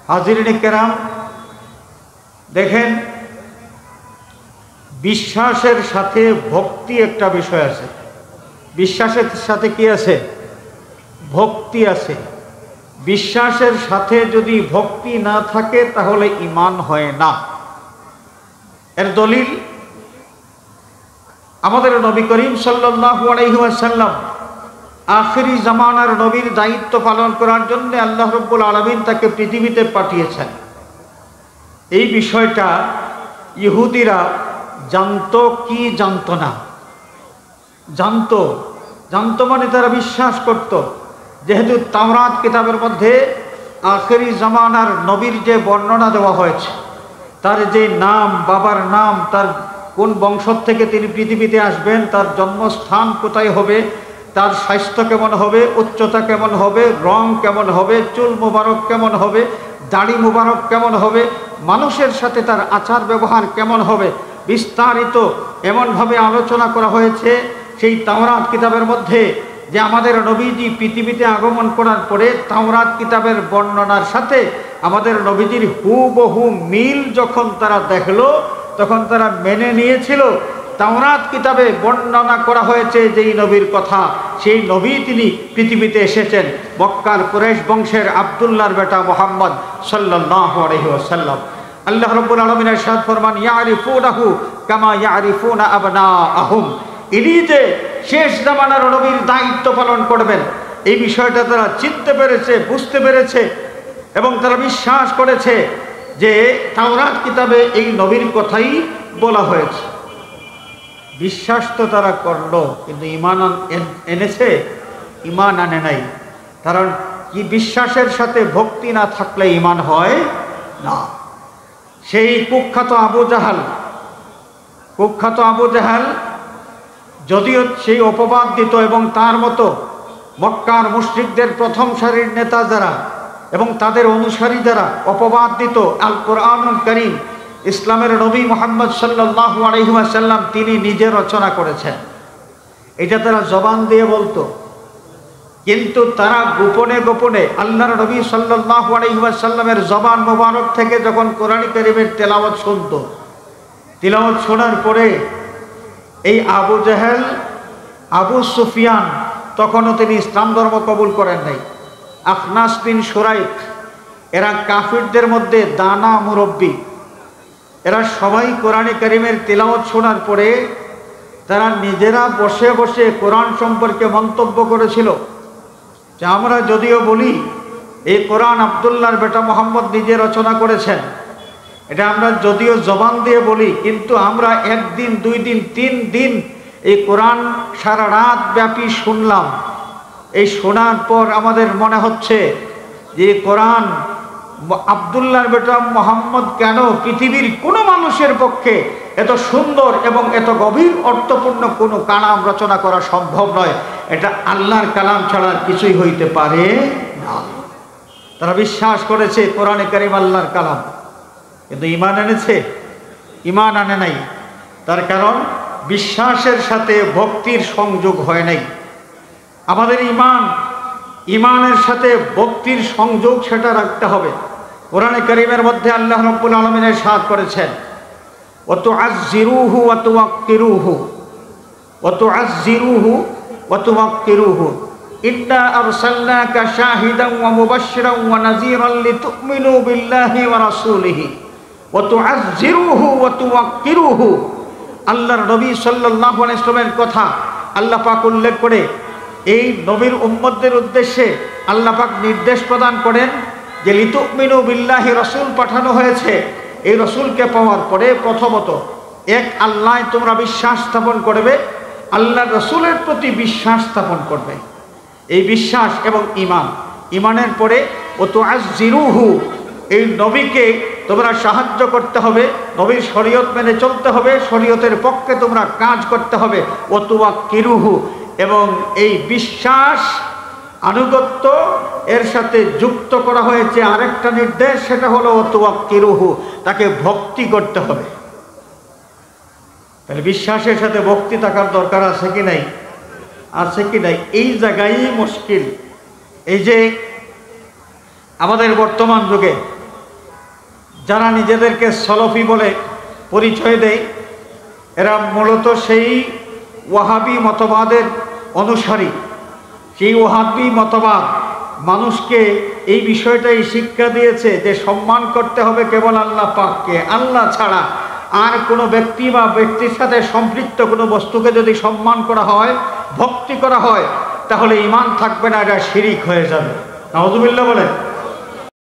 হাজিরিন কেরাম, দেখেন বিশ্বাসের সাথে ভক্তি একটা বিষয় আছে। বিশ্বাসের সাথে কি আছে? ভক্তি আছে। বিশ্বাসের সাথে যদি ভক্তি না থাকে তাহলে ঈমান হয় না। এর দলিল আমাদের নবী করিম সাল্লাল্লাহু আলাইহি ওয়াসাল্লাম আখিরি জামানার নবীর দায়িত্ব পালন করার জন্য আল্লাহ রাব্বুল আলামিন তাকে পৃথিবীতে পাঠিয়েছেন। এই বিষয়টা ইহুদিরা জানতো কি জানতো না? জানতো মানে তারা বিশ্বাস করত। যেহেতু তাওরাত কিতাবের মধ্যে আখিরি জামানার নবীর যে বর্ণনা দেওয়া হয়েছে, তার যে নাম, বাবার নাম, তার কোন বংশ থেকে তিনি পৃথিবীতে আসবেন, তার জন্মস্থান কোথায় হবে, তার স্বাস্থ্য কেমন হবে, উচ্চতা কেমন হবে, রং কেমন হবে, চুল মুবারক কেমন হবে, দাড়ি মুবারক কেমন হবে, মানুষের সাথে তার আচার ব্যবহার কেমন হবে, বিস্তারিত এমনভাবে আলোচনা করা হয়েছে সেই তাওরাত কিতাবের মধ্যে যে আমাদের নবীজি পৃথিবীতে আগমন করার পরে তাওরাত কিতাবের বর্ণনার সাথে আমাদের নবীজির হুবহু মিল যখন তারা দেখলো, তখন তারা মেনে নিয়েছিল। তাওরাত কিতাবে বর্ণনা করা হয়েছে যেই নবীর কথা, সেই নবী তিনি পৃথিবীতে এসেছেন মক্কার কুরাইশ বংশের আব্দুল্লাহর বেটা মুহাম্মদ সাল্লাল্লাহু আলাইহি ওয়াসাল্লাম। আল্লাহ রাব্বুল আলামিন ইরশাদ ফরমান, ইয়ারিফুনাহু কামা ইয়ারিফুনা আবনাআহুম। ইনি যে শেষ জামানার নবীর দায়িত্ব পালন করবেন, এই বিষয়টা তারা চিনতে পেরেছে, বুঝতে পেরেছে এবং তারা বিশ্বাস করেছে যে তাওরাত কিতাবে এই নবীর কথাই বলা হয়েছে। বিশ্বাস তো তারা করলো, কিন্তু ঈমান এনেছে? ঈমান আনে নাই। কারণ কি, বিশ্বাসের সাথে ভক্তি না থাকলে ঈমান হয় না। সেই কুখ্যাত আবু জাহাল যদিও সেই অপবাদ দিত এবং তার মতো মক্কার মুশরিকদের প্রথম সারির নেতা যারা এবং তাদের অনুসারী যারা অপবাদ দিত আল কোরআনুল কারীম, ইসলামের নবী মুহাম্মদ সাল্লাল্লাহু আলাইহি ওয়াসাল্লাম তিনি নিজে রচনা করেছেন, এটা তারা জবান দিয়ে বলতো। কিন্তু তারা গোপনে গোপনে আল্লাহর নবী সাল্লাল্লাহু আলাইহি ওয়াসাল্লামের জবান মোবারক থেকে যখন কোরআন কারীমের তেলাওয়াত শুনত, তেলাওয়াত শোনার পরে এই আবু জাহেল, আবু সুফিয়ান, তখনও তিনি ইসলাম ধর্ম কবুল করেন নাই, আখনাস বিন শুরাইক, এরা কাফিরদের মধ্যে দানা মুরব্বী, এরা সবাই কোরআন কারীমের তেলাওয়াত শোনার পরে তারা নিজেরা বসে বসে কোরআন সম্পর্কে মন্তব্য করেছিল যে আমরা যদিও বলি এই কোরআন আব্দুল্লাহর বেটা মুহাম্মদ নিজে রচনা করেছেন, এটা আমরা যদিও জবান দিয়ে বলি, কিন্তু আমরা একদিন, 2 দিন, 3 দিন এই কোরআন সারা রাত ব্যাপী শুনলাম। এই শোনার পর আমাদের মনে হচ্ছে যে কোরআন আব্দুল্লাহর বেটা মুহাম্মদ কেন পৃথিবীর কোনো মানুষের পক্ষে এত সুন্দর এবং এত গভীর অর্থপূর্ণ কোনো কালাম রচনা করা সম্ভব নয়, এটা আল্লাহর কালাম ছাড়া কিছুই হইতে পারে না। তারা বিশ্বাস করেছে কোরআনে কারীম আল্লাহর কালাম, কিন্তু ঈমান এনেছে? ঈমান আনে নাই। তার কারণ বিশ্বাসের সাথে ভক্তির সংযোগ হয় নাই। আমাদের ঈমানের সাথে ভক্তির সংযোগ সেটা রাখতে হবে। কোরআনে কারীমের মধ্যে আল্লাহ রাব্বুল আলামিন ইরশাদ করেছেন, ওয়া তুআযজিরুহু ওয়া তুওয়াক্কিরুহু, ওয়া তুআযজিরুহু ওয়া তুওয়াক্কিরুহু, ইন্না আরসালনাকা শাহিদান ওয়া মুবাশশিরান ওয়া নাযীরান লিতু'মিনু বিল্লাহি ওয়া রাসূলিহি ওয়া তুআযজিরুহু ওয়া তুওয়াক্কিরুহু। আল্লাহর নবী সাল্লাল্লাহু আলাইহি ওয়াসাল্লামের কথা আল্লাহ পাক উল্লেখ করে এই নবীর উম্মতদের উদ্দেশ্যে আল্লাহ পাক নির্দেশ প্রদান করেন যে লিতুমিনু বিল্লাহি, রাসূল পাঠানো হয়েছে। এই রাসূলকে পাওয়ার পরে প্রথমত এক আল্লাহ তোমরা বিশ্বাস স্থাপন করবে, আল্লাহর রাসূলের প্রতি বিশ্বাস স্থাপন করবে। এই বিশ্বাস এবং ঈমানের পরে ও তুআযজিরুহু, এই নবীকে তোমরা সাহায্য করতে হবে, নবীর শরীয়ত মেনে চলতে হবে, শরীয়তের পক্ষে তোমরা কাজ করতে হবে। ও তুওয়াক্কিরুহু, এবং এই বিশ্বাস আনুগত্য এর সাথে যুক্ত করা হয়েছে আরেকটা নির্দেশ, সেটা হলো ও তুওয়াক্কিরুহু, তাকে ভক্তি করতে হবে। তাহলে বিশ্বাসের সাথে ভক্তি থাকার দরকার আছে কি নাই? আছে কি নাই? এই জায়গায় মুশকিল। এই যে আমাদের বর্তমান যুগে যারা নিজেদেরকে সলফি বলে পরিচয় দেয়, এরা মূলত সেই ওয়াহাবি মতবাদের অনুসারী। সেই ওয়াহাবি মতবাদ মানুষকে এই বিষয়টাই শিক্ষা দিয়েছে যে সম্মান করতে হবে কেবল আল্লাহ পাককে, আল্লাহ ছাড়া আর কোনো ব্যক্তি বা ব্যক্তির সাথে সম্পৃক্ত কোনো বস্তুকে যদি সম্মান করা হয়, ভক্তি করা হয়, তাহলে ঈমান থাকবে না, এটা শিরিক হয়ে যাবে। নাউযুবিল্লাহ বলেন।